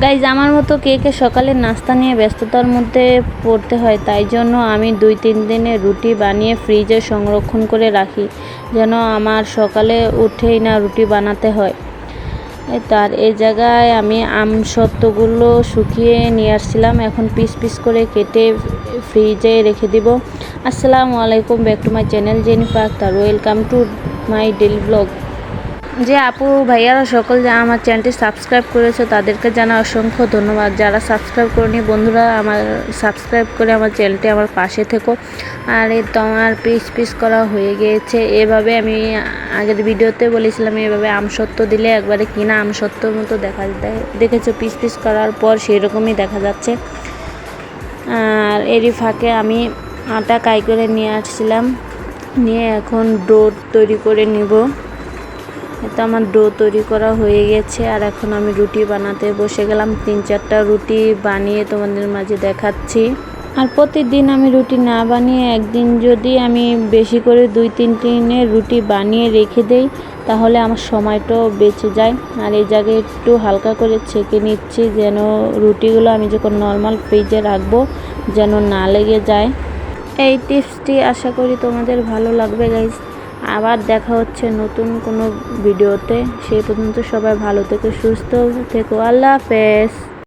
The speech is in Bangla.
গাইজ, আমার মতো কে কে সকালের নাস্তা নিয়ে ব্যস্ততার মধ্যে পড়তে হয়, তাই জন্য আমি 2-3 দিনের রুটি বানিয়ে ফ্রিজে সংরক্ষণ করে রাখি, যেন আমার সকালে উঠেই না রুটি বানাতে হয়। তার এই জায়গায় আমি আমসত্ত্বগুলো শুকিয়ে নিয়ে আসছিলাম, এখন পিস পিস করে কেটে ফ্রিজে রেখে দিব। আসসালামু আলাইকুম, back to my channel Jennifer Akter. Welcome to my daily blog. যে আপু ভাইয়ারা সকল যা আমার চ্যানেলটি সাবস্ক্রাইব করেছে তাদেরকে জানা অসংখ্য ধন্যবাদ। যারা সাবস্ক্রাইব করেনি বন্ধুরা, আমার সাবস্ক্রাইব করে আমার চ্যানেলটি আমার পাশে থেকো। আর এই তো আমার পিস পিস করা হয়ে গিয়েছে। এভাবে আমি আগের ভিডিওতে বলেছিলাম, এভাবে আমসত্ত্ব দিলে একবারে কিনা আমসত্ত্বর মতো দেখা যায়। দেখেছো পিস পিস করার পর সেই রকমই দেখা যাচ্ছে। আর এরই ফাঁকে আমি আটা কাই করে নিয়ে আসছিলাম, নিয়ে এখন ডো তৈরি করে নিব। তো আমার ডো তৈরি করা হয়ে গেছে, আর এখন আমি রুটি বানাতে বসে গেলাম। 3-4টা রুটি বানিয়ে তোমাদের মাঝে দেখাচ্ছি। আর প্রতিদিন আমি রুটি না বানিয়ে একদিন যদি আমি বেশি করে 2-3 দিনের রুটি বানিয়ে রেখে দেই, তাহলে আমার সময়টাও বেঁচে যায়। আর এই জায়গায় একটু হালকা করে ছেঁকে নিচ্ছি, যেন রুটিগুলো আমি যখন নর্মাল ফ্রিজে রাখবো যেন না লেগে যায়। এই টিপসটি আশা করি তোমাদের ভালো লাগবে গাইজ। আবার দেখা হচ্ছে নতুন কোনো ভিডিওতে। সেই পর্যন্ত সবাই ভালো থেকো, সুস্থ থেকো। আল্লাহ হাফেজ।